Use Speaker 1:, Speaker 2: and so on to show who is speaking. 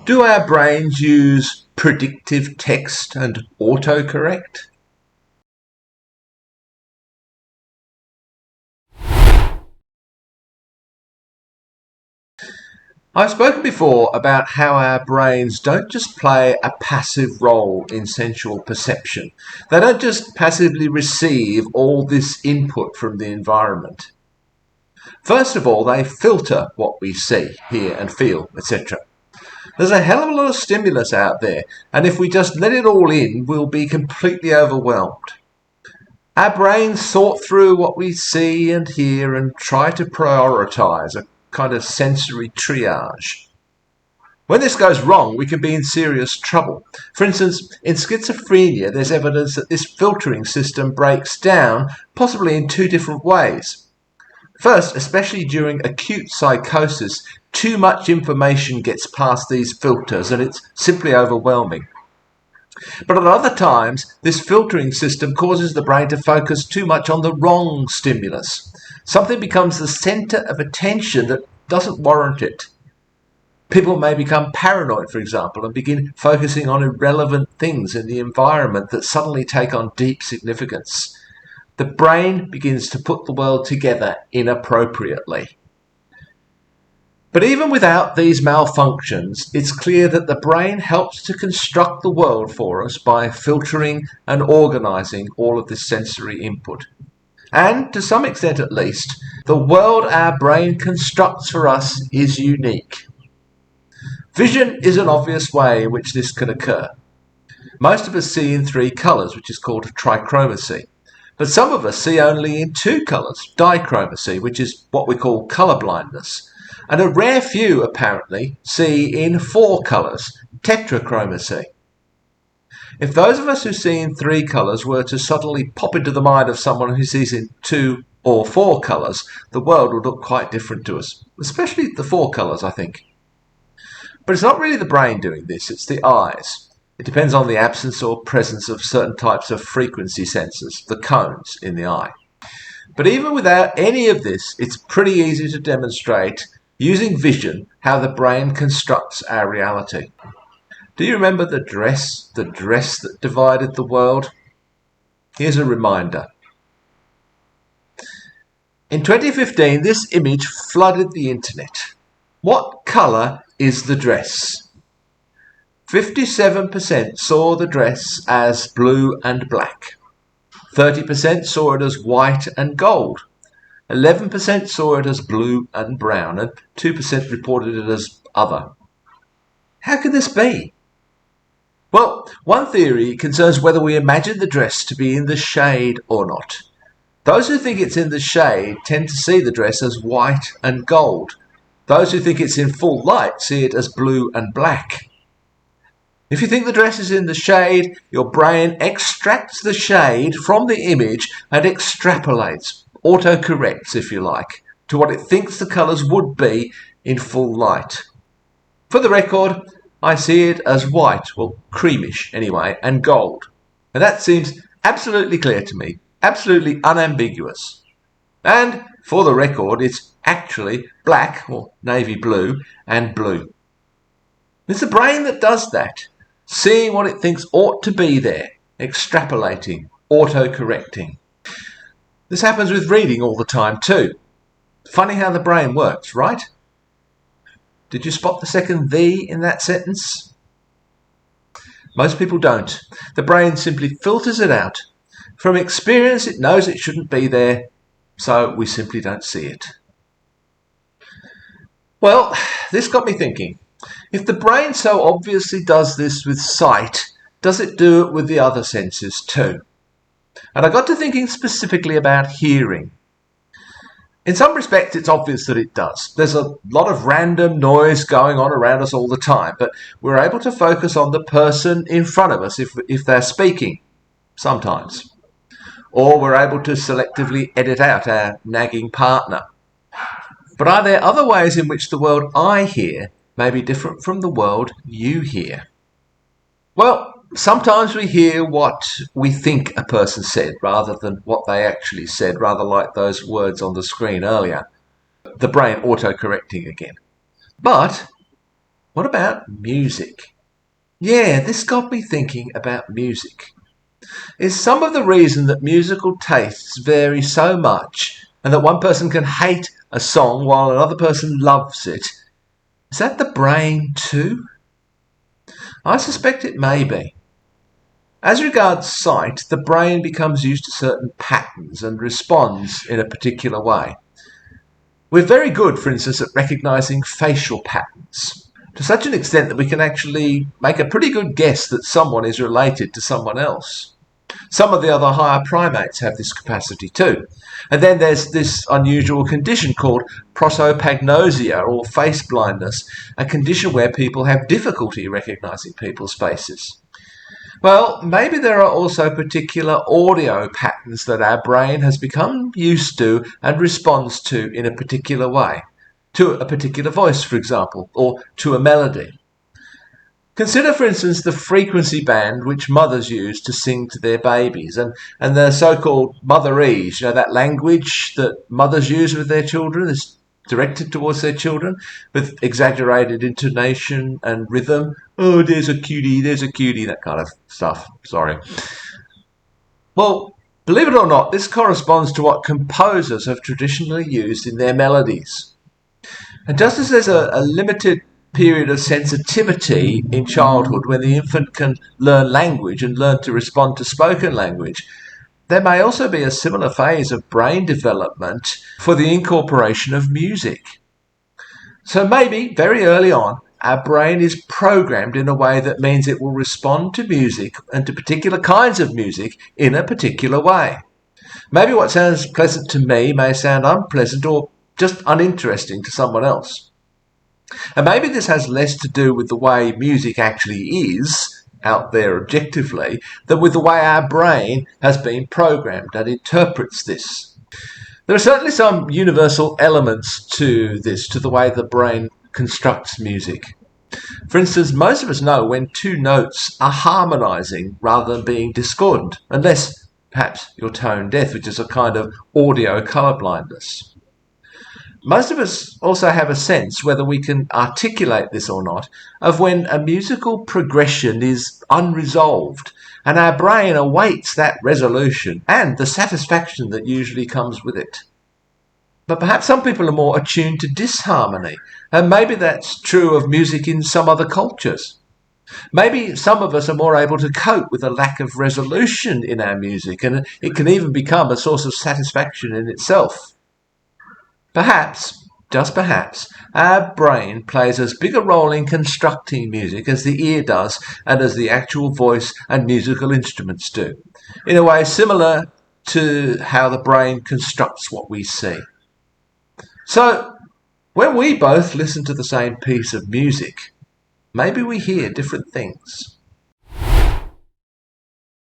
Speaker 1: Do our brains use predictive text and autocorrect? I've spoken before about how our brains don't just play a passive role in sensual perception. They don't just passively receive all this input from the environment. First of all, they filter what we see, hear and feel, etc. There's a hell of a lot of stimulus out there, and if we just let it all in, we'll be completely overwhelmed. Our brains sort through what we see and hear and try to prioritize a kind of sensory triage. When this goes wrong, we can be in serious trouble. For instance, in schizophrenia, there's evidence that this filtering system breaks down, possibly in two different ways. First, especially during acute psychosis, too much information gets past these filters and it's simply overwhelming. But at other times, this filtering system causes the brain to focus too much on the wrong stimulus. Something becomes the center of attention that doesn't warrant it. People may become paranoid, for example, and begin focusing on irrelevant things in the environment that suddenly take on deep significance. The brain begins to put the world together inappropriately. But even without these malfunctions, it's clear that the brain helps to construct the world for us by filtering and organizing all of this sensory input. And, to some extent at least, the world our brain constructs for us is unique. Vision is an obvious way in which this can occur. Most of us see in three colours, which is called trichromacy. But some of us see only in two colours, dichromacy, which is what we call colour blindness. And a rare few, apparently, see in four colours, tetrachromacy. If those of us who see in three colours were to suddenly pop into the mind of someone who sees in two or four colours, the world would look quite different to us, especially the four colours, I think. But it's not really the brain doing this, it's the eyes. It depends on the absence or presence of certain types of frequency sensors, the cones in the eye. But even without any of this, it's pretty easy to demonstrate, using vision, how the brain constructs our reality. Do you remember the dress that divided the world? Here's a reminder. In 2015, this image flooded the internet. What colour is the dress? 57% saw the dress as blue and black. 30% saw it as white and gold. 11% saw it as blue and brown, and 2% reported it as other. How can this be? Well, one theory concerns whether we imagine the dress to be in the shade or not. Those who think it's in the shade tend to see the dress as white and gold. Those who think it's in full light see it as blue and black. If you think the dress is in the shade, your brain extracts the shade from the image and extrapolates, autocorrects if you like, to what it thinks the colours would be in full light. For the record, I see it as white, well, creamish anyway, and gold. And that seems absolutely clear to me, absolutely unambiguous. And for the record, it's actually black, or navy blue, and blue. It's the brain that does that, seeing what it thinks ought to be there, extrapolating, auto-correcting. This happens with reading all the time too. Funny how the brain works, right? Did you spot the second "the" in that sentence? Most people don't. The brain simply filters it out. From experience, it knows it shouldn't be there, so we simply don't see it. Well, this got me thinking. If the brain so obviously does this with sight, does it do it with the other senses too? And I got to thinking specifically about hearing. In some respects, it's obvious that it does. There's a lot of random noise going on around us all the time, but we're able to focus on the person in front of us if they're speaking, sometimes. Or we're able to selectively edit out our nagging partner. But are there other ways in which the world I hear may be different from the world you hear? Well, sometimes we hear what we think a person said rather than what they actually said, rather like those words on the screen earlier. The brain auto-correcting again. But What about music? Yeah, this got me thinking about music. Is some of the reason that musical tastes vary so much and that one person can hate a song while another person loves it, is that the brain too? I suspect it may be. As regards sight, the brain becomes used to certain patterns and responds in a particular way. We're very good, for instance, at recognizing facial patterns, to such an extent that we can actually make a pretty good guess that someone is related to someone else. Some of the other higher primates have this capacity too. And then there's this unusual condition called prosopagnosia or face blindness, a condition where people have difficulty recognizing people's faces. Well, maybe there are also particular audio patterns that our brain has become used to and responds to in a particular way. To a particular voice, for example, or to a melody. Consider, for instance, the frequency band which mothers use to sing to their babies and the so-called motherese, that language that mothers use with their children is directed towards their children with exaggerated intonation and rhythm. Oh, there's a cutie, that kind of stuff. Sorry. Well, believe it or not, this corresponds to what composers have traditionally used in their melodies. And just as there's a limited period of sensitivity in childhood when the infant can learn language and learn to respond to spoken language, there may also be a similar phase of brain development for the incorporation of music. So maybe very early on, our brain is programmed in a way that means it will respond to music and to particular kinds of music in a particular way. Maybe what sounds pleasant to me may sound unpleasant or just uninteresting to someone else. And maybe this has less to do with the way music actually is out there objectively than with the way our brain has been programmed and interprets this. There are certainly some universal elements to this, to the way the brain constructs music. For instance, most of us know when two notes are harmonizing rather than being discordant, unless perhaps you're tone deaf, which is a kind of audio color blindness. Most of us also have a sense, whether we can articulate this or not, of when a musical progression is unresolved, and our brain awaits that resolution and the satisfaction that usually comes with it. But perhaps some people are more attuned to disharmony, and maybe that's true of music in some other cultures. Maybe some of us are more able to cope with a lack of resolution in our music, and it can even become a source of satisfaction in itself. Perhaps, just perhaps, our brain plays as big a role in constructing music as the ear does and as the actual voice and musical instruments do, in a way similar to how the brain constructs what we see. So, when we both listen to the same piece of music, maybe we hear different things.